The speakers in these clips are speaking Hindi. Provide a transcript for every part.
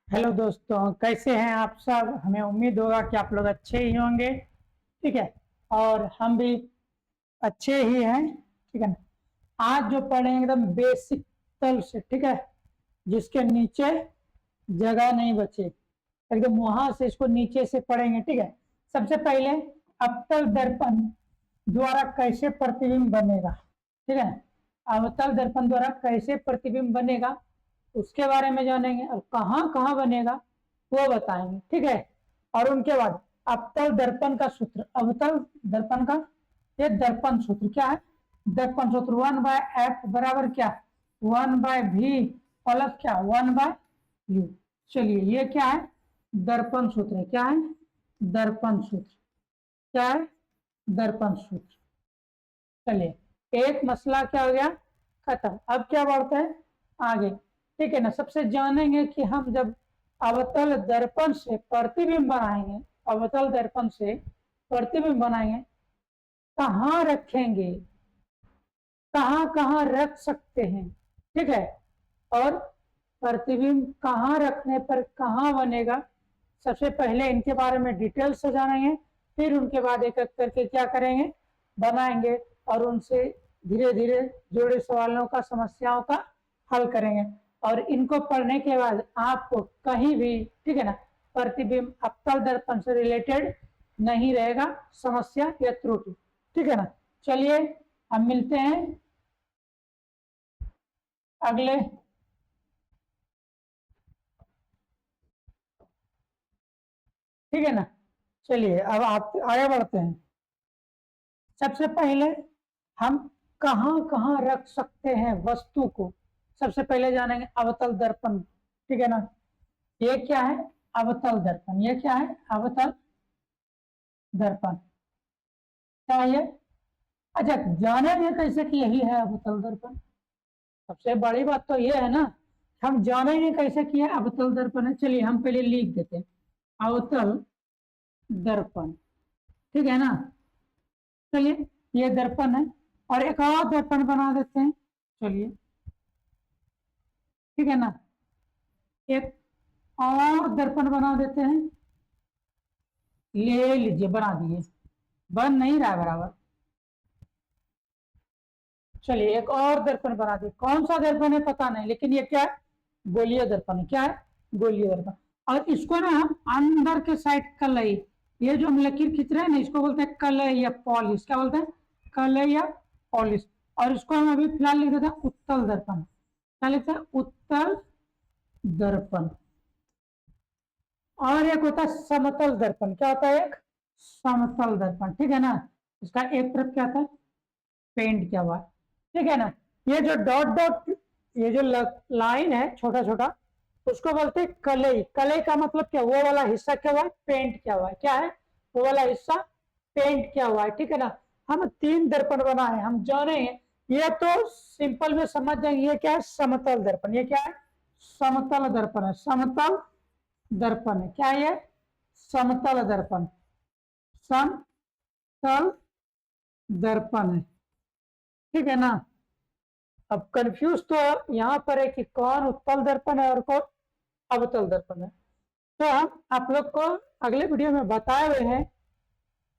हेलो दोस्तों, कैसे हैं आप सब। हमें उम्मीद होगा कि आप लोग अच्छे ही होंगे। ठीक है। और हम भी अच्छे ही हैं। ठीक है ना। आज जो पढ़ेंगे एकदम बेसिक तल से, ठीक है, जिसके नीचे जगह नहीं बचे, एकदम वहां से इसको नीचे से पढ़ेंगे। ठीक है। सबसे पहले अवतल दर्पण द्वारा कैसे प्रतिबिंब बनेगा। ठीक है। अवतल दर्पण द्वारा कैसे प्रतिबिंब बनेगा उसके बारे में जानेंगे, और कहाँ कहाँ बनेगा वो बताएंगे। ठीक है। और उनके बाद अवतल दर्पण का सूत्र, अवतल दर्पण का ये दर्पण सूत्र क्या है। दर्पण सूत्र 1/f बराबर क्या, 1/v प्लस क्या, 1/u। चलिए ये क्या है, दर्पण सूत्र है। क्या है, दर्पण सूत्र। क्या है, दर्पण सूत्र। चलिए एक मसला क्या हो गया, खत्म। अब क्या बढ़ते हैं आगे। ठीक है ना। सबसे जानेंगे कि हम जब अवतल दर्पण से प्रतिबिंब बनाएंगे, अवतल दर्पण से प्रतिबिंब बनाएंगे, कहाँ रखेंगे, कहाँ कहाँ रख सकते हैं। ठीक है। और प्रतिबिंब कहाँ रखने पर कहाँ बनेगा, सबसे पहले इनके बारे में डिटेल से जानेंगे। फिर उनके बाद एक एक करके क्या करेंगे, बनाएंगे, और उनसे धीरे धीरे जुड़े सवालों का, समस्याओं का हल करेंगे। और इनको पढ़ने के बाद आपको कहीं भी, ठीक है ना, प्रतिबिंब अवतल दर्पण से रिलेटेड नहीं रहेगा समस्या या त्रुटि। ठीक है ना। चलिए हम मिलते हैं अगले। ठीक है ना। चलिए अब आप आगे बढ़ते हैं। सबसे पहले हम कहाँ कहाँ रख सकते हैं वस्तु को, सबसे पहले जानेंगे अवतल दर्पण। ठीक है ना। ये क्या है, अवतल दर्पण। ये क्या है, अवतल दर्पण। क्या ये, अच्छा जानेंगे कैसे कि यही है अवतल दर्पण। सबसे बड़ी बात तो ये है ना, हम जानेंगे कैसे कि यह अवतल दर्पण है। चलिए हम पहले लिख देते हैं अवतल दर्पण। ठीक है ना। चलिए ये दर्पण है, और एक और दर्पण बना देते हैं। चलिए ठीक है ना, एक और दर्पण बना देते हैं। ले लीजिए, बना दिए। बन नहीं रहा बराबर। चलिए एक और दर्पण बना दिए। कौन सा दर्पण है पता नहीं, लेकिन ये क्या है, गोलीय दर्पण है। क्या है, गोलीय दर्पण। और इसको ना हम अंदर के साइड कलई, ये जो हम लकीर खींच रहे हैं ना, इसको बोलते हैं कलई या पॉलिश। क्या बोलते हैं, कलई या पॉलिश। और इसको हम अभी फिलहाल लिख देते हैं उत्तल दर्पण। क्या लिखते हैं, उत्तल दर्पण। और एक होता है समतल दर्पण। क्या होता है, एक समतल दर्पण। ठीक है ना। इसका एक तरफ क्या था, पेंट किया हुआ। ठीक है ना। ये जो डॉट डॉट, ये जो लाइन है छोटा छोटा, उसको बोलते हैं कलई। कलई का मतलब क्या, वो वाला हिस्सा क्या हुआ है, पेंट किया हुआ है। क्या है, वो वाला हिस्सा पेंट किया हुआ है। ठीक है ना। हम 3 दर्पण बनाए, हम जाने ये तो सिंपल में समझ जाएंगे। ये क्या है, समतल दर्पण। ये क्या है, समतल दर्पण है। समतल दर्पण है। क्या ये, समतल दर्पण, समतल दर्पण है। ठीक है ना। अब कंफ्यूज तो यहाँ पर है कि कौन उत्तल दर्पण है और कौन अवतल दर्पण है। तो हम आप लोग को अगले वीडियो में बताए हुए हैं।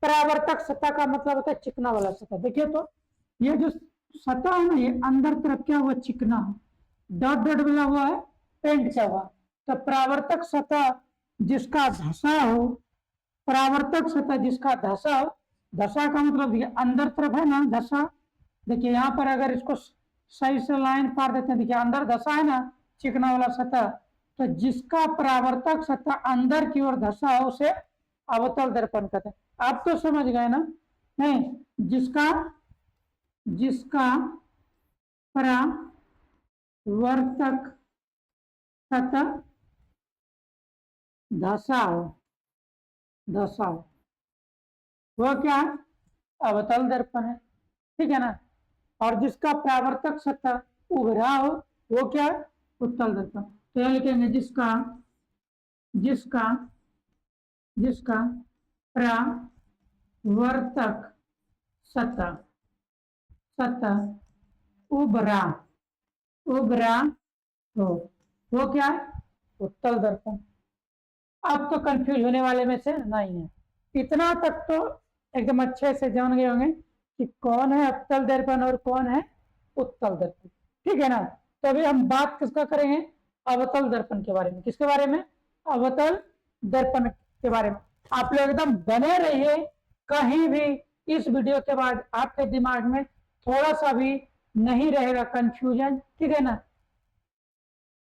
परावर्तक सतह का मतलब होता है चिकना वाला सतह। देखिए तो ये जो सतह है ना, ये अंदर तरफ क्या हुआ, चिकना है, डॉट डॉट बना हुआ है, पेंट किया हुआ। तो परावर्तक सतह जिसका धसा हो, परावर्तक सतह जिसका धसा हो, धसा का मतलब देखिए अंदर तरफ है ना धसा। देखिए यहाँ पर अगर इसको सही से लाइन पार देते हैं, देखिए अंदर धसा है ना चिकना वाला सतह, तो जिसका परावर्तक सतह अंदर की ओर धसा हो उसे अवतल दर्पण कहते हैं। आप तो समझ गए ना, नहीं, जिसका जिसका परावर्तक सतह धसा हो, धसा हो, वो क्या है, अवतल दर्पण है। ठीक है ना। और जिसका परावर्तक सतह उभरा हो वो क्या है, उत्तल दर्पण। तो यह लिखेंगे जिसका जिसका जिसका परावर्तक सतह सतह उभरा उभरा हो, वो क्या है, उत्तल दर्पण। अब तो कंफ्यूज होने वाले में से नहीं है, इतना तक तो एकदम अच्छे से जान गए होंगे कि कौन है अवतल दर्पण और कौन है उत्तल दर्पण, ठीक है ना। तो अभी हम बात किसका करेंगे, अवतल दर्पण के बारे में। किसके बारे में, अवतल दर्पण के बारे में। आप लोग एकदम बने रहिए, कहीं भी इस वीडियो के बाद आपके दिमाग में थोड़ा सा भी नहीं रहेगा कंफ्यूजन, ठीक है ना।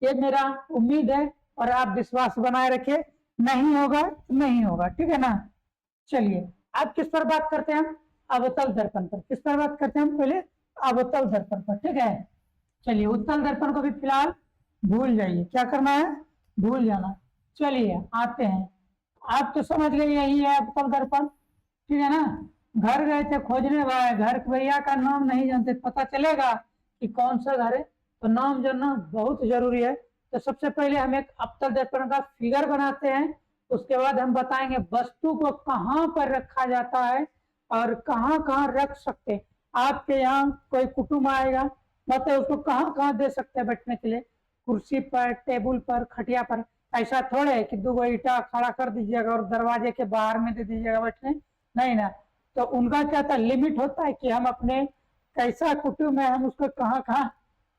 ये मेरा उम्मीद है और आप विश्वास बनाए रखिए, नहीं होगा नहीं होगा, ठीक है ना। चलिए अब किस पर बात करते हैं हम, अवतल दर्पण पर। किस पर बात करते हैं हम, पहले अवतल दर्पण पर, ठीक है। चलिए उत्तल दर्पण को भी फिलहाल भूल जाइए, क्या करना है, भूल जाना। चलिए आते हैं, आप तो समझ गए यही है अवतल दर्पण, ठीक है ना। घर गए थे खोजने, भाई घर भैया का नाम नहीं जानते, पता चलेगा कि कौन सा घर है, तो नाम जानना बहुत जरूरी है। तो सबसे पहले हम एक अवतल दर्पण का फिगर बनाते हैं, उसके बाद हम बताएंगे वस्तु को कहाँ पर रखा जाता है और कहाँ कहाँ रख सकते हैं। आपके यहाँ कोई कुटुंब आएगा, मतलब उसको कहाँ कहाँ दे सकते हैं बैठने के लिए, कुर्सी पर, टेबल पर, खटिया पर। ऐसा थोड़े है कि दो ईटा खड़ा कर दीजिएगा और दरवाजे के बाहर में दे दीजिएगा बैठने, नहीं ना। तो उनका क्या था, लिमिट होता है कि हम अपने कैसा कुटुंब है, हम उसको कहाँ कहाँ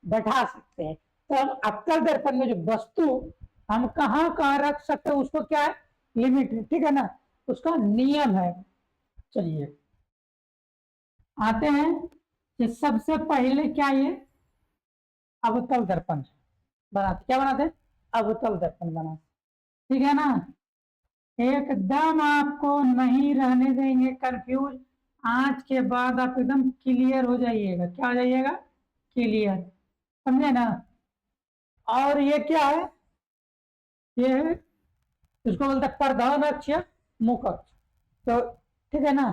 बैठा सकते हैं। तो हम अवतल दर्पण में जो वस्तु हम कहाँ कहाँ रख सकते हैं, उसको क्या है, लिमिट है, ठीक है ना, उसका नियम है। चलिए आते हैं कि सबसे पहले क्या ये अवतल दर्पण बनाते, क्या बनाते हैं, अवतल दर्पण बनाते, ठीक है ना। एकदम आपको नहीं रहने देंगे कंफ्यूज, आज के बाद आप एकदम क्लियर हो जाइएगा, क्या हो जाइएगा, क्लियर, समझे ना। और ये क्या है, ये है, इसको बोलते हैं प्रधान अक्ष, मुख अक्ष। तो ठीक है ना,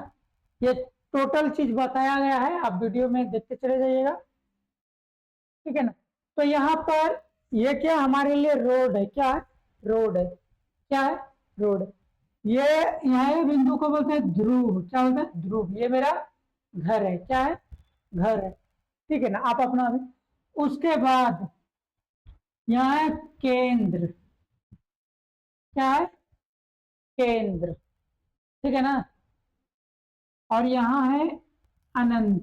ये टोटल चीज बताया गया है, आप वीडियो में देखते चले जाइएगा, ठीक है ना। तो यहाँ पर ये क्या हमारे लिए रोड है, क्या है, रोड है, क्या है, रोड। ये यहाँ बिंदु को बोलते हैं ध्रुव, क्या बोलते हैं, ध्रुव। ये मेरा घर है, क्या है, घर है, ठीक है ना। आप अपना, उसके बाद यहाँ है केंद्र, क्या है, केंद्र, ठीक है ना। और यहाँ है अनंत,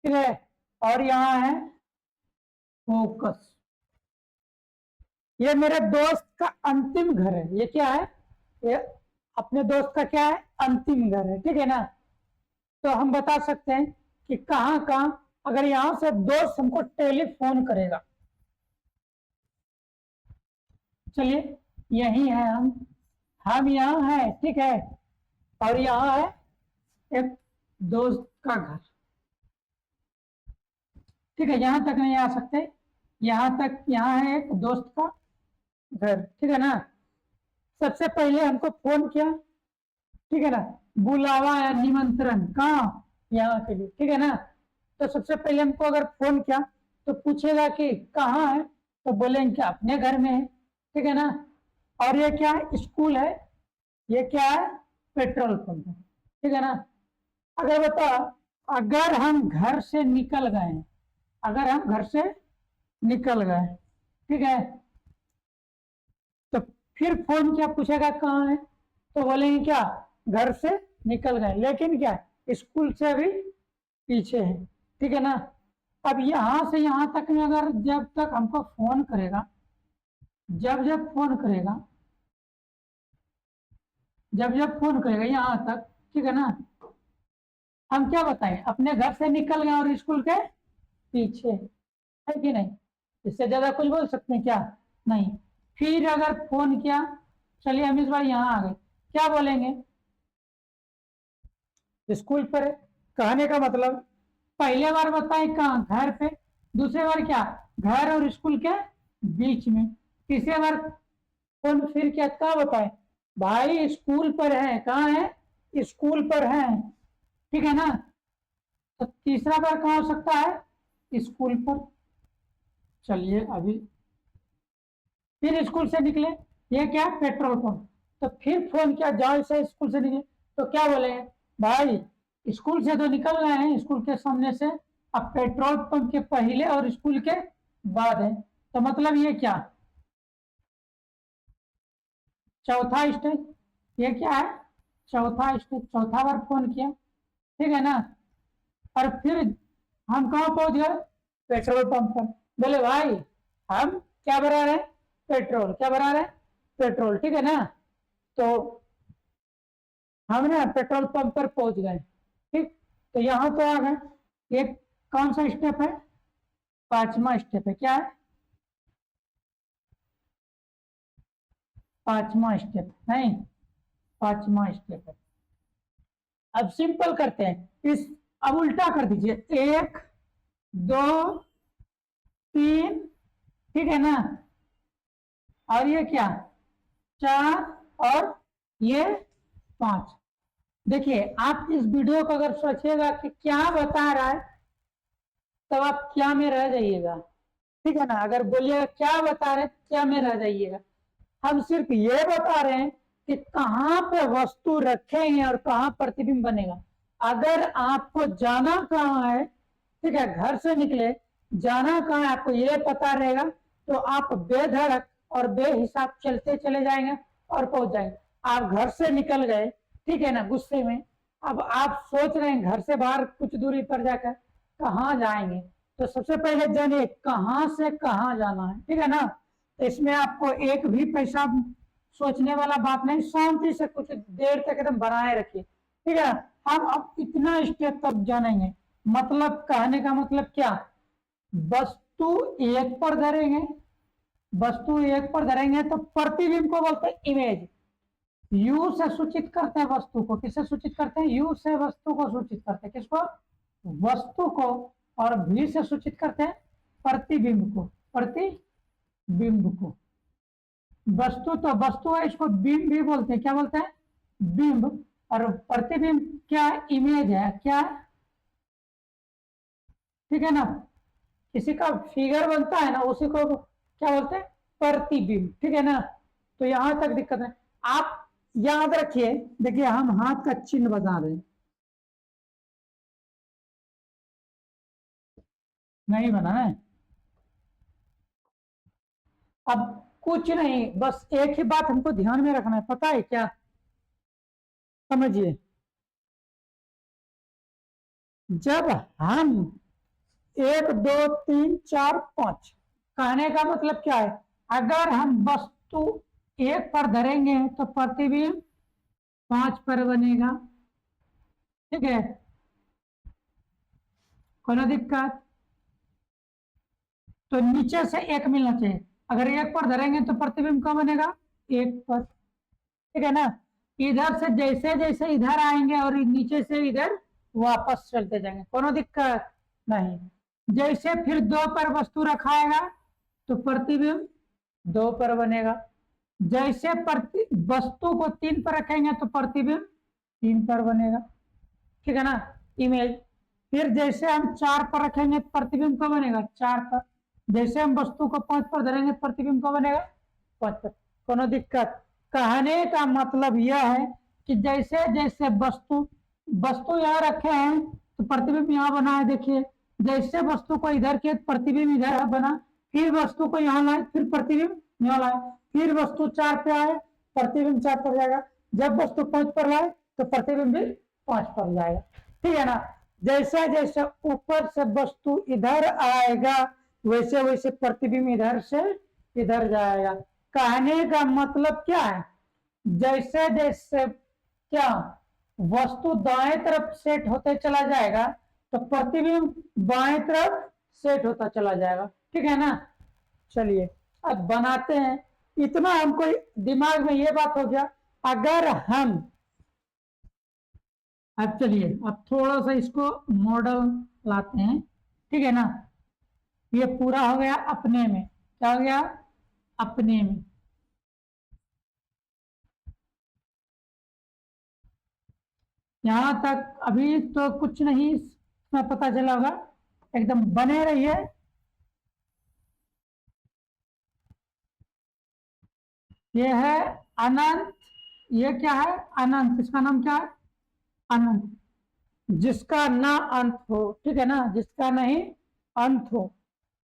ठीक है। और यहाँ है फोकस। ये मेरे दोस्त का अंतिम घर है, ये क्या है, ये अपने दोस्त का क्या है, अंतिम घर है, ठीक है ना। तो हम बता सकते हैं कि कहाँ कहाँ, अगर यहां से दोस्त हमको टेलीफोन करेगा, चलिए यही है हम यहाँ है, ठीक है। और यहाँ है एक दोस्त का घर, ठीक है, यहां तक नहीं आ सकते, यहां तक, यहाँ है एक दोस्त का घर, ठीक है ना। सबसे पहले हमको फोन किया, ठीक है ना, बुलावा या निमंत्रण कहाँ, यहाँ के लिए, ठीक है ना। तो सबसे पहले हमको अगर फोन किया तो पूछेगा कि कहाँ है, तो बोलेंगे कि अपने घर में है, ठीक है ना। और ये क्या है, स्कूल है, ये क्या है, पेट्रोल पंप है, ठीक है ना। अगर बता, अगर हम घर से निकल गए, अगर हम घर से निकल गए, ठीक है, तो फिर फोन क्या पूछेगा कहाँ है, तो बोलेंगे क्या, घर से निकल गए, लेकिन क्या स्कूल से अभी पीछे है, ठीक है ना। अब यहां से यहां तक में अगर जब तक हमको फोन करेगा, जब जब फोन करेगा, जब जब फोन करेगा यहां तक, ठीक है ना, हम क्या बताएं, अपने घर से निकल गए और स्कूल के पीछे, है कि नहीं। इससे ज्यादा कुछ बोल सकते हैं क्या, नहीं। फिर अगर फोन किया, चलिए हम इस बार यहाँ आ गए, क्या बोलेंगे, स्कूल पर है। कहने का मतलब पहले बार बताएं कहाँ, घर पे, दूसरे बार क्या, घर और स्कूल के बीच में, तीसरे बार फोन फिर क्या, क्या बताएं, भाई स्कूल पर है, कहाँ है, स्कूल पर है, ठीक है ना। तो तीसरा बार कहाँ हो सकता है, स्कूल पर। चलिए अभी फिर स्कूल से निकले, ये क्या, पेट्रोल पंप। तो फिर फोन किया, जाओ से स्कूल से निकले, तो क्या बोले, भाई स्कूल से तो निकल रहे हैं, स्कूल के सामने से, अब पेट्रोल पंप के पहले और स्कूल के बाद है, तो मतलब ये क्या, चौथा स्टेज, ये क्या है, चौथा स्टेज, चौथा बार फोन किया, ठीक है ना। और फिर हम कहाँ पहुंच गए, पेट्रोल पंप पर। बोले भाई हम क्या भरा रहे हैं, पेट्रोल, क्या भरा रहे हैं, पेट्रोल, ठीक है ना। तो हम ना पेट्रोल पंप पर पहुंच गए, ठीक। तो यहाँ तो आ गए, ये कौन सा स्टेप है, पांचवा स्टेप है, क्या है, पांचवा स्टेप नहीं, पांचवा स्टेप है। अब सिंपल करते हैं इस, अब उल्टा कर दीजिए, एक, दो, तीन, ठीक है ना, और ये क्या, चार, और ये पांच। देखिए आप इस वीडियो को अगर सोचिएगा कि क्या बता रहा है, तब आप क्या में रह जाइएगा, ठीक है ना। अगर बोलिएगा क्या बता रहे, क्या में रह जाइएगा। हम सिर्फ ये बता रहे हैं कि कहाँ पे वस्तु रखेंगे और कहाँ प्रतिबिंब बनेगा। अगर आपको जाना कहाँ है, ठीक है, घर से निकले, जाना कहाँ है आपको ये पता रहेगा, तो आप बेधड़क और बेहिसाब चलते चले जाएंगे और पहुंच जाएंगे। आप घर से निकल गए, ठीक है ना, गुस्से में, अब आप सोच रहे हैं घर से बाहर कुछ दूरी पर जाकर कहाँ जाएंगे, तो सबसे पहले जानिए कहाँ से कहाँ जाना है, ठीक है ना। तो इसमें आपको एक भी पैसा सोचने वाला बात नहीं, शांति से कुछ देर तक एकदम बनाए रखिए, ठीक है। हम अब इतना स्टेप तक जानेंगे, मतलब कहने का मतलब क्या, वस्तु एक पर धरेंगे, वस्तु एक पर धरेंगे तो प्रतिबिंब को बोलते हैं इमेज। यू से सूचित करते हैं वस्तु को, किससे सूचित करते हैं, यू से वस्तु को सूचित करते हैं, किसको, वस्तु को। और भी से सूचित करते हैं प्रतिबिंब को, प्रतिबिंब को। वस्तु तो वस्तु है, इसको बिंब भी बोलते हैं, क्या बोलते हैं, बिंब। और प्रतिबिंब क्या, इमेज है, क्या, ठीक है ना। किसी का फिगर बनता है ना, उसी को क्या बोलते हैं, प्रतिबिंब, ठीक है ना। तो यहां तक दिक्कत है, आप याद रखिए। देखिए हम हाथ का चिन्ह बता रहे हैं, नहीं बना है। अब कुछ नहीं, बस एक ही बात हमको ध्यान में रखना है, पता है क्या, समझिए। जब हम एक, दो, तीन, चार, पांच, कहने का मतलब क्या है, अगर हम वस्तु एक पर धरेंगे तो प्रतिबिंब पांच पर बनेगा, ठीक है, कोई दिक्कत। तो नीचे से एक मिलना चाहिए, अगर एक पर धरेंगे तो प्रतिबिंब कब बनेगा, एक पर, ठीक है ना। इधर से जैसे जैसे इधर आएंगे और नीचे से इधर वापस चलते जाएंगे, कोनो दिक्कत नहीं। जैसे फिर दो पर वस्तु रखाएगा तो प्रतिबिंब दो पर बनेगा। जैसे वस्तु को तीन पर रखेंगे तो प्रतिबिंब तीन पर बनेगा, ठीक है ना, इमेज। फिर जैसे हम चार पर रखेंगे तो प्रतिबिंब कब बनेगा, चार पर। जैसे हम वस्तु को पांच पर धरेंगे तो प्रतिबिंब कब बनेगा, पांच पर। कोनो दिक्कत। कहने का मतलब यह है कि जैसे जैसे वस्तु वस्तु यहाँ रखे हैं तो प्रतिबिंब यहाँ बना है, देखिए। जैसे वस्तु को इधर के प्रतिबिंब इधर बना, फिर वस्तु को यहाँ लाए, फिर प्रतिबिंब यहाँ लाए, फिर वस्तु चार पे आए, प्रतिबिंब चार पर जाएगा। जब वस्तु पांच पर लाए तो प्रतिबिंब भी पांच पर जाएगा, ठीक है ना। जैसा जैसा ऊपर से वस्तु इधर आएगा वैसे वैसे प्रतिबिंब इधर से इधर जाएगा। कहने का मतलब क्या है, जैसे जैसे क्या, वस्तु दाएं तरफ सेट होते चला जाएगा तो प्रतिबिंब बाएं तरफ सेट होता चला जाएगा, ठीक है ना। चलिए अब बनाते हैं। इतना हमको दिमाग में ये बात हो गया। अगर हम, अब चलिए अब थोड़ा सा इसको मॉडल लाते हैं, ठीक है ना। ये पूरा हो गया अपने में, क्या हो गया, अपने में। यहां तक अभी तो कुछ नहीं इसमें पता चला होगा, एकदम बने रहिए। ये है अनंत, ये क्या है, अनंत, इसका नाम क्या है, अनंत, जिसका ना अंत हो, ठीक है ना, जिसका नहीं अंत हो।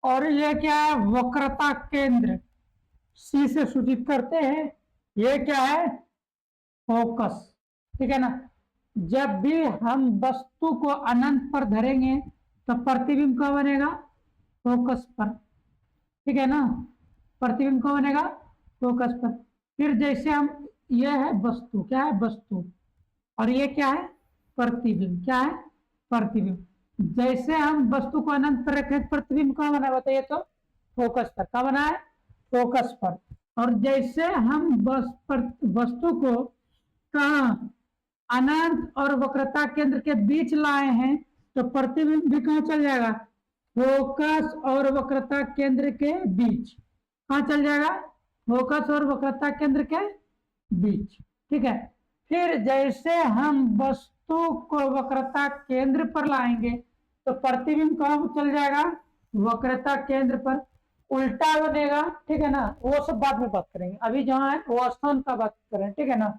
और ये क्या है, वक्रता केंद्र, सी से सूचित करते हैं। ये क्या है, फोकस, ठीक है ना। जब भी हम वस्तु को अनंत पर धरेंगे तो प्रतिबिंब कहाँ बनेगा, फोकस पर, ठीक है ना। प्रतिबिंब कहाँ बनेगा, फोकस पर। फिर जैसे हम, ये है वस्तु, क्या है, वस्तु, और ये क्या है, प्रतिबिंब, क्या है, प्रतिबिंब। जैसे हम वस्तु को अनंत पर रखें, प्रतिबिंब कहाँ बना है बताइए तो, फोकस पर, कहाँ बना है, फोकस पर। और जैसे हम वस्तु को कहाँ, अनंत और वक्रता केंद्र के बीच लाए हैं, तो प्रतिबिंब भी कहाँ चल जाएगा, फोकस और वक्रता केंद्र के बीच। कहाँ चल जाएगा, फोकस और वक्रता केंद्र के बीच, ठीक है। फिर जैसे हम वस्तु को वक्रता केंद्र पर लाएंगे तो प्रतिबिंब कहाँ चल जाएगा, वक्रता केंद्र पर, उल्टा बनेगा, ठीक है ना। वो सब बाद में बात करेंगे, अभी जहाँ है वो स्थान का बात करें, ठीक है ना।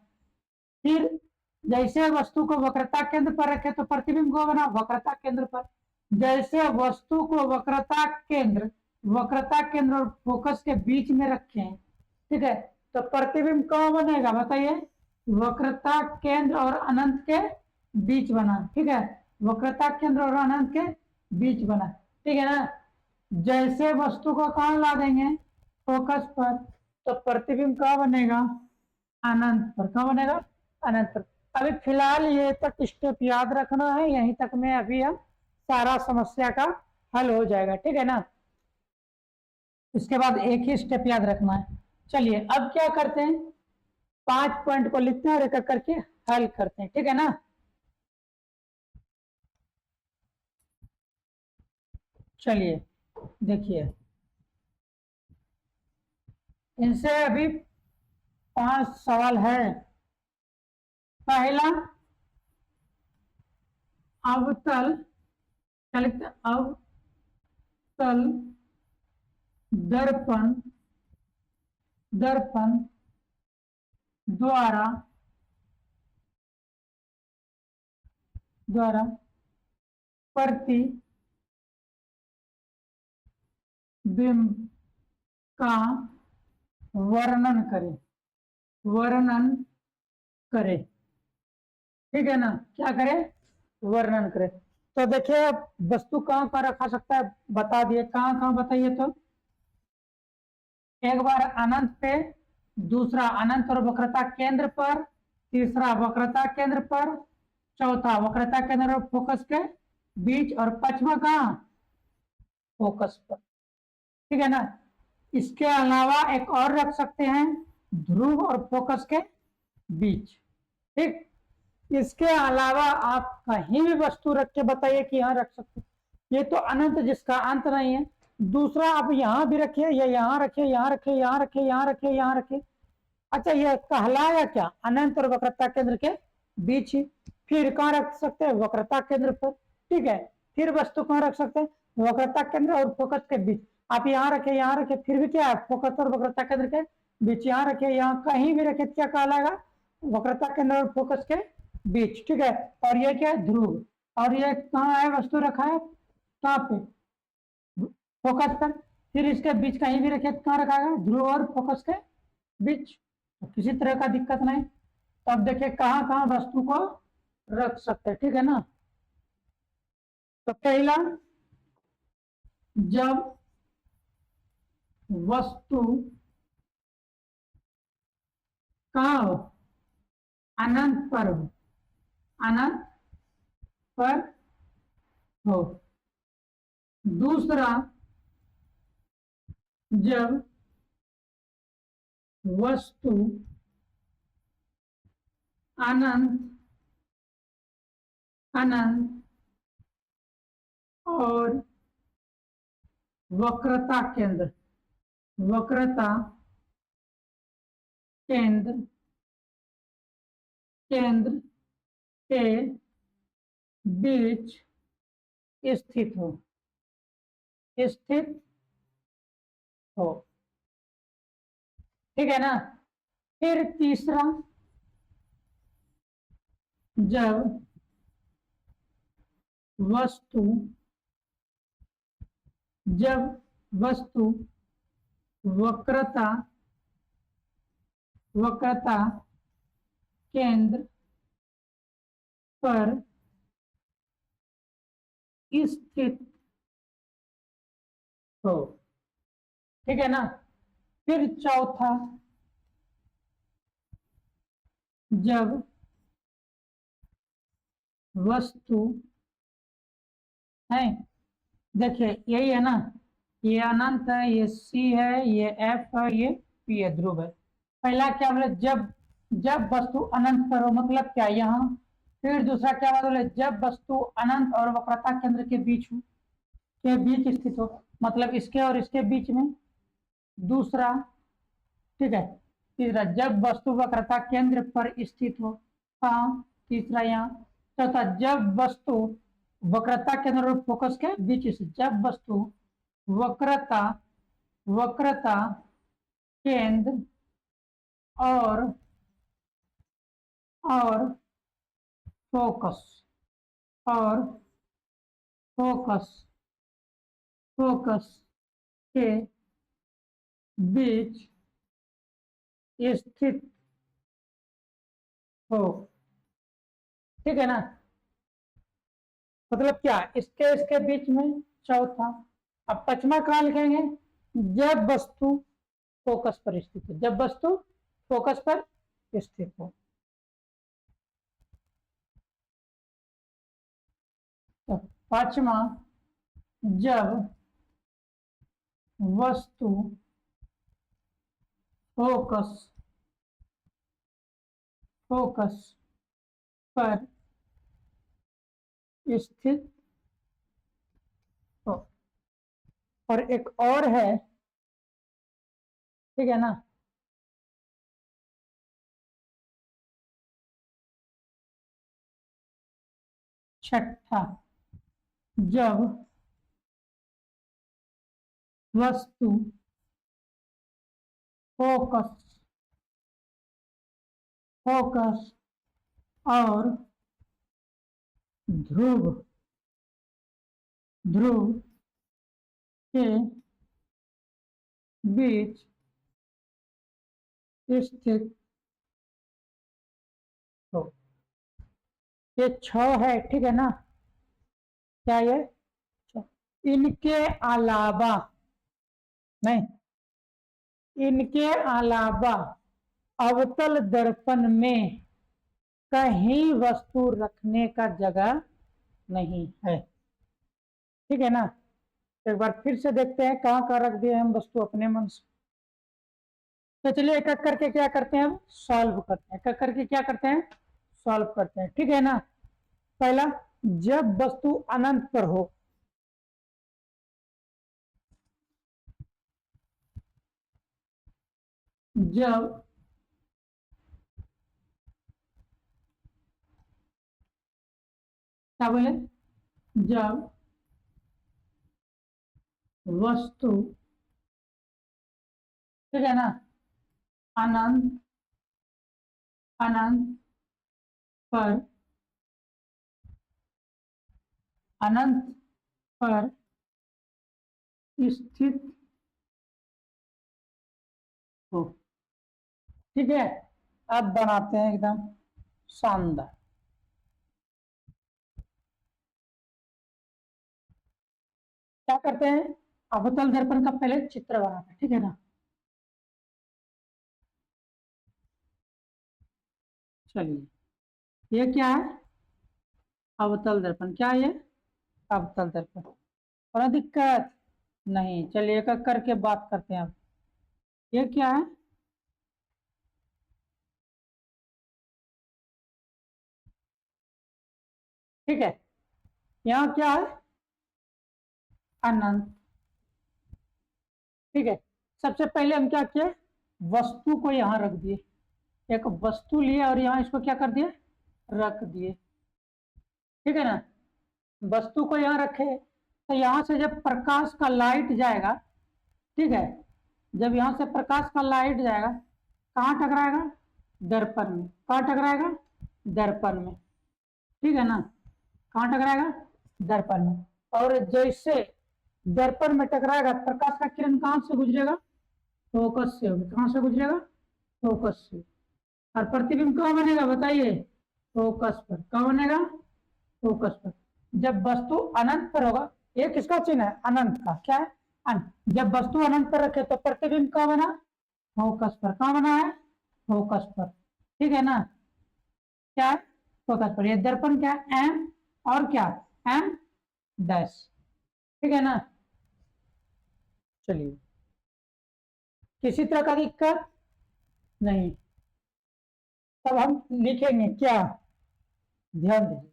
फिर जैसे वस्तु को वक्रता केंद्र पर रखे तो प्रतिबिंब को बना वक्रता केंद्र पर। जैसे वस्तु को वक्रता केंद्र और फोकस के बीच में रखें, ठीक है, तो प्रतिबिंब कहाँ बनेगा बताइए, वक्रता केंद्र और अनंत के बीच बना, ठीक है, वक्रता केंद्र और अनंत के बीच बना, ठीक है ना। जैसे वस्तु को कहाँ ला देंगे, फोकस पर, तो प्रतिबिंब कहाँ बनेगा, अनंत पर, कहाँ बनेगा, अनंत पर। अभी फिलहाल ये तक स्टेप याद रखना है, यहीं तक में अभी हम सारा समस्या का हल हो जाएगा, ठीक है ना। इसके बाद एक ही स्टेप याद रखना है। चलिए अब क्या करते हैं, 5 पॉइंट को लिखते हैं और एक एक करके हल करते हैं, ठीक है ना। चलिए देखिए, इनसे अभी 5 सवाल है। पहला, अवतल, क्या लिखते हैं, अवतल दर्पण, दर्पण द्वारा द्वारा प्रतिबिंब का वर्णन करें, वर्णन करें, ठीक है ना। क्या करें, वर्णन करें। तो देखिए वस्तु कहाँ कहाँ रखा सकता है, बता दिए, कहाँ कहाँ बताइए तो। एक बार अनंत पे, दूसरा अनंत और वक्रता केंद्र पर, तीसरा वक्रता केंद्र पर, चौथा वक्रता केंद्र और फोकस के बीच, और पांचवा कहाँ, फोकस पर, ठीक है ना। इसके अलावा एक और रख सकते हैं, ध्रुव और फोकस के बीच, ठीक। इसके अलावा आप कहीं भी वस्तु रख के बताइए कि यहाँ रख सकते, ये तो अनंत जिसका अंत नहीं है। दूसरा आप यहाँ भी रखिए, या यहाँ रखिए, यहाँ रखिए, यहाँ रखिए, यहाँ रखिए, यहाँ रखिए। अच्छा ये कहलाया क्या, अनंत और वक्रता केंद्र के बीच ही। फिर कहाँ रख सकते हैं, वक्रता केंद्र पर, ठीक है। फिर वस्तु कहाँ रख सकते हैं, वक्रता केंद्र और फोकस के बीच। आप यहाँ रखे, यहाँ रखे, फिर भी क्या है, फोकस और वक्रता केंद्र के बीच, यहाँ रखे, यहाँ कहीं भी रखे, क्या कहलाएगा, वक्रता केंद्र और फोकस के बीच, ठीक है। और ये क्या है, ध्रुव। और ये कहाँ है, वस्तु रखा है कहाँ पे, फोकस पर। फिर इसके बीच कहीं भी रखे, कहाँ रखा है, ध्रुव और फोकस के बीच, तो किसी तरह का दिक्कत नहीं। तो अब देखिए कहाँ कहाँ वस्तु को रख सकते हैं, ठीक है ना। तो पहला, जब वस्तु कहाँ हो, अनंत पर हो, अनंत पर हो। दूसरा, जब वस्तु अनंत अनंत और वक्रता केंद्र, वक्रता केंद्र केंद्र के बीच स्थित हो, स्थित हो, ठीक है ना। फिर तीसरा, जब वस्तु, जब वस्तु वक्रता वक्रता केंद्र पर स्थित हो। ठीक है ना। फिर चौथा, जब वस्तु है, देखिए यही है ना, ये अनंत है, ये सी है, ये एफ है, ये पी है, ध्रुव है। पहला क्या बोले, जब वस्तु अनंत पर हो, मतलब क्या यहाँ। फिर दूसरा क्या बोले, जब वस्तु अनंत और वक्रता केंद्र के बीच हो, के बीच स्थित हो, मतलब इसके और इसके बीच में। दूसरा, ठीक है। तीसरा, जब वस्तु वक्रता केंद्र पर स्थित हो, हाँ। तीसरा यहाँ। चौथा, जब वस्तु वक्रता केंद्र और फोकस के बीच स्थित, जब वस्तु वक्रता वक्रता केंद्र और फोकस और फोकस के बीच स्थित हो। ठीक है ना। मतलब क्या, इसके इसके बीच में। चौथा, अब पांचवा कहाँ लिखेंगे, जब वस्तु फोकस पर स्थित हो, जब वस्तु फोकस पर स्थित हो। तो पांचवा, जब वस्तु फोकस पर स्थित हो। और एक और है, ठीक है ना। छठा, जब वस्तु फोकस और ध्रुव के बीच स्थित हो। ये 6 है, ठीक है ना। क्या ये 6? इनके अलावा नहीं, इनके अलावा अवतल दर्पण में कहीं वस्तु रखने का जगह नहीं है। ठीक है ना। एक बार फिर से देखते हैं कहाँ कहाँ रख दिए हम वस्तु अपने मन से। तो चलिए एक एक करके क्या करते हैं, हम सॉल्व करते हैं। एक एक करके क्या करते हैं, सॉल्व करते हैं। ठीक है ना। पहला, जब वस्तु अनंत पर हो, जब क्या बोले, जब वस्तु, ठीक है ना, अनंत अनंत पर अनंत पर स्थित हो। ठीक है। अब बनाते हैं एकदम शानदार। क्या करते हैं, अवतल दर्पण का पहले चित्र बनाते हैं। ठीक है ना। चलिए, ये क्या है, अवतल दर्पण। क्या है, अवतल दर्पण। कोई दिक्कत नहीं। चलिए एक एक करके बात करते हैं। अब ये क्या है, ठीक है। यहाँ क्या है, अनंत। ठीक है। सबसे पहले हम क्या किए, वस्तु को यहाँ रख दिए। एक वस्तु लिए और यहाँ इसको क्या कर दिए, रख दिए। ठीक है ना। वस्तु को यहाँ रखे तो यहाँ से जब प्रकाश का लाइट जाएगा, ठीक है, जब यहाँ से प्रकाश का लाइट जाएगा कहाँ टकराएगा, दर्पण में। कहाँ टकराएगा, दर्पण में। ठीक है ना। कहाँ टकराएगा, दर्पण में। और जैसे दर्पण में टकराएगा, प्रकाश का किरण कहां से गुजरेगा? फोकस से होगा। कहां से गुजरेगा? फोकस से। और प्रतिबिंब कहां बनेगा बताइए? फोकस पर। कहां बनेगा? फोकस पर। जब वस्तु अनंत पर होगा, ये किसका चिन्ह है? अनंत का। क्या है? अनंत। जब वस्तु अनंत पर रखे तो प्रतिबिंब कहां बना? फोकस पर। कहां बना है? फोकस पर। ठीक है ना? क्या है? फोकस पर। ये दर्पण क्या है? एम और क्या? M dash. ठीक है ना? चलिए, किसी तरह का दिक्कत नहीं। तब हम लिखेंगे क्या? ध्यान दीजिए।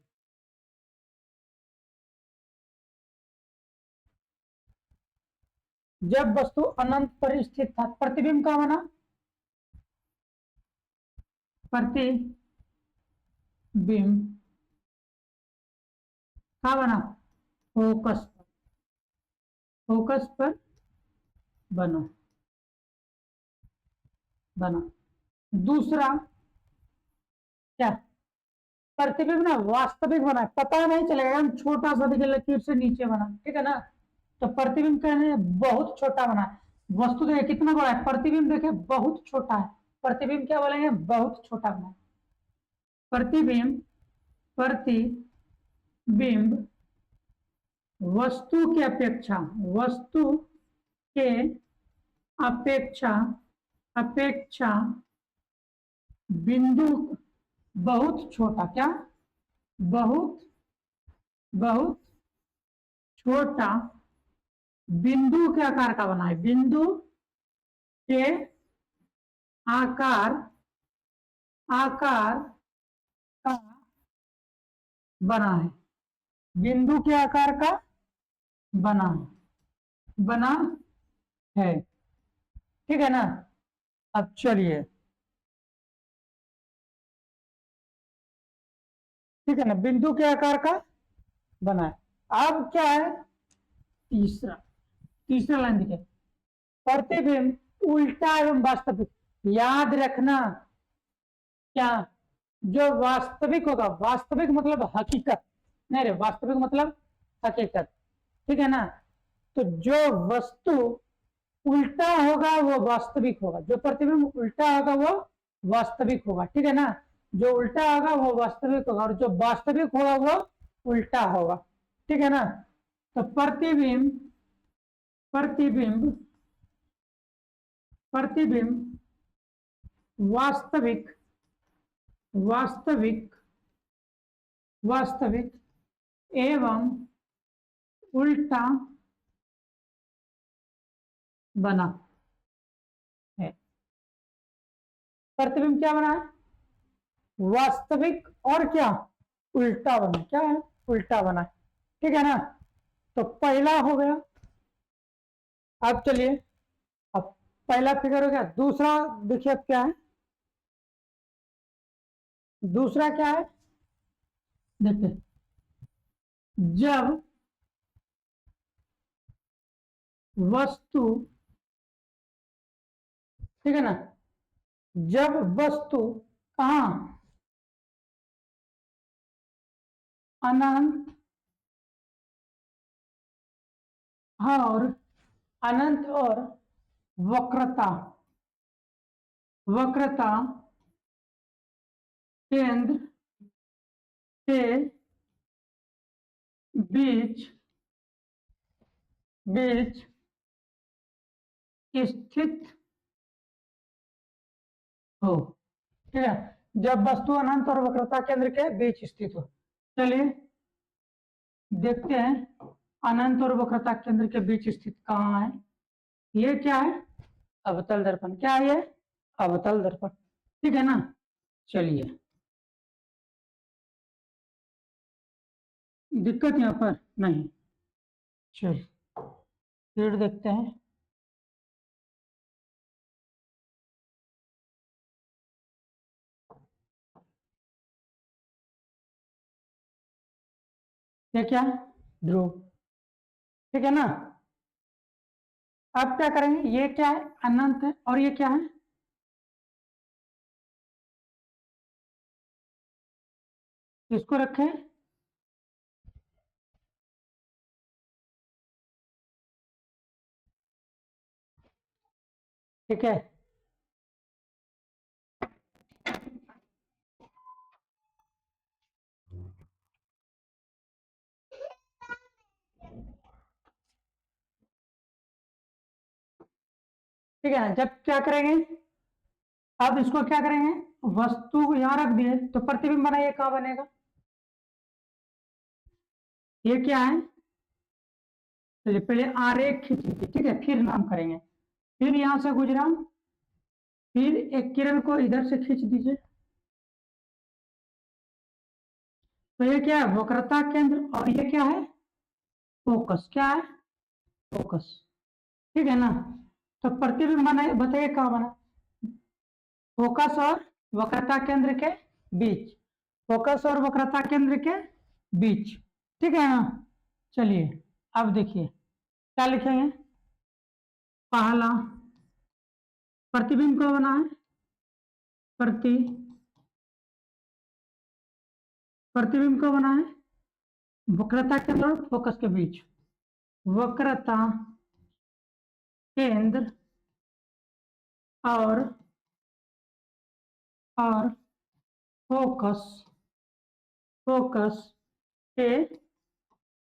जब वस्तु अनंत पर स्थित था, प्रतिबिंब कहां बना? प्रतिबिंब कहां बना? फोकस पर। फोकस पर बना। बना। दूसरा क्या? प्रतिबिंब ना वास्तविक बना, पता नहीं चलेगा, हम छोटा सा देखिए लकीर से नीचे बना। ठीक है ना? तो प्रतिबिंब कहने बहुत छोटा बना है। वस्तु देखिए कितना बड़ा है, प्रतिबिंब देखिए बहुत छोटा है। प्रतिबिंब क्या बोलेंगे? बहुत छोटा बना है। प्रतिबिंब, प्रतिबिंब वस्तु की अपेक्षा, वस्तु के अपेक्षा, अपेक्षा बिंदु बहुत छोटा। क्या? बहुत, बहुत छोटा बिंदु के आकार का बना है। बिंदु के आकार, आकार का बना है। बिंदु के आकार का बना है। बना है। ठीक है ना? अब चलिए, ठीक है ना? बिंदु के आकार का बना है। अब क्या है? तीसरा, तीसरा लाइन देखिए। प्रतिबिंब उल्टा एवं वास्तविक। याद रखना क्या? जो वास्तविक होगा, वास्तविक मतलब हकीकत, नहीं रे, वास्तविक मतलब हकीकत। ठीक है ना? तो जो वस्तु उल्टा होगा वो वास्तविक होगा, जो प्रतिबिंब उल्टा होगा वो वास्तविक होगा। ठीक है ना? जो उल्टा होगा वो वास्तविक होगा, और जो वास्तविक होगा वो उल्टा होगा। ठीक है ना? तो प्रतिबिंब, प्रतिबिंब, प्रतिबिंब वास्तविक, वास्तविक, वास्तविक एवं उल्टा बना है। प्रतिबिंब क्या बना है? वास्तविक और क्या? उल्टा बना। क्या है? उल्टा बना है। ठीक है ना? तो पहला हो गया। अब चलिए, अब पहला फिगर हो गया। दूसरा देखिए अब क्या है। दूसरा क्या है? देखिए, जब वस्तु, ठीक है ना, जब वस्तु कहां? अनंत और अनंत और वक्रता, वक्रता केंद्र के बीच, बीच स्थित हो। ठीक है? जब वस्तु अनंत और वक्रता केंद्र के बीच स्थित हो। चलिए देखते हैं अनंत और वक्रता केंद्र के बीच स्थित कहाँ है। ये क्या है? अवतल दर्पण। क्या है ये? अवतल दर्पण। ठीक है ना? चलिए, दिक्कत यहाँ पर नहीं। चलिए फिर देखते हैं। ये क्या है? ध्रुव। ठीक है ना? अब क्या करेंगे? ये क्या है? अनंत है। और ये क्या है? इसको रखें ठीक है। ठीक है ना, जब क्या करेंगे, अब इसको क्या करेंगे, वस्तु को यहां रख दिए तो प्रतिबिंब बना, ये कहां बनेगा, ये क्या है, चलिए पहले आरेख खींचिए, ठीक है, फिर नाम करेंगे। फिर यहां से गुजरा, फिर एक किरण को इधर से खींच दीजिए, तो ये क्या है, वक्रता केंद्र, और ये क्या है, फोकस, क्या है, फोकस। ठीक है ना, तो प्रतिबिंब बना, बताइए कहां बना, फोकस और वक्रता केंद्र के बीच, फोकस और वक्रता केंद्र के बीच। ठीक है ना, चलिए अब देखिए क्या लिखेंगे। पहला प्रतिबिंब कब बना है, प्रति प्रतिबिंब कब बना है, वक्रता केंद्र और फोकस के बीच, वक्रता केंद्र और फोकस फोकस के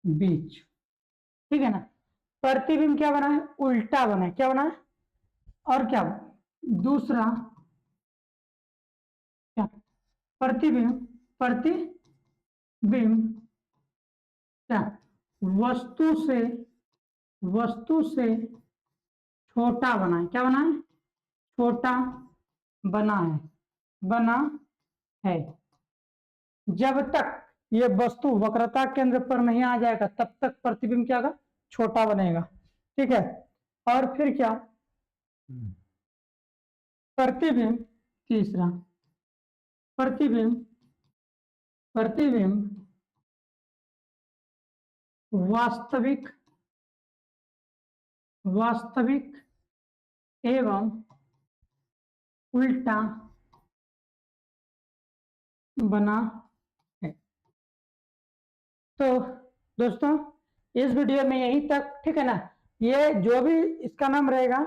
बीच। ठीक है ना, प्रतिबिंब क्या बना है, उल्टा बना है, क्या बना है, और क्या, दूसरा क्या, प्रतिबिंब प्रतिबिंब क्या, वस्तु से छोटा बना है, क्या बना है, छोटा बना है। जब तक ये वस्तु वक्रता केंद्र पर नहीं आ जाएगा तब तक प्रतिबिंब क्या होगा, छोटा बनेगा। ठीक है, और फिर क्या, प्रतिबिंब, तीसरा प्रतिबिंब प्रतिबिंब वास्तविक वास्तविक एवं उल्टा बना है। तो दोस्तों इस वीडियो में यहीं तक, ठीक है ना, ये जो भी इसका नाम रहेगा,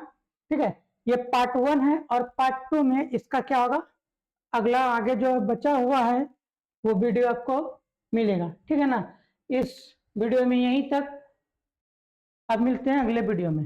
ठीक है, ये पार्ट 1 है, और पार्ट 2 में इसका क्या होगा, अगला आगे जो बचा हुआ है वो वीडियो आपको मिलेगा। ठीक है ना, इस वीडियो में यहीं तक, अब मिलते हैं अगले वीडियो में।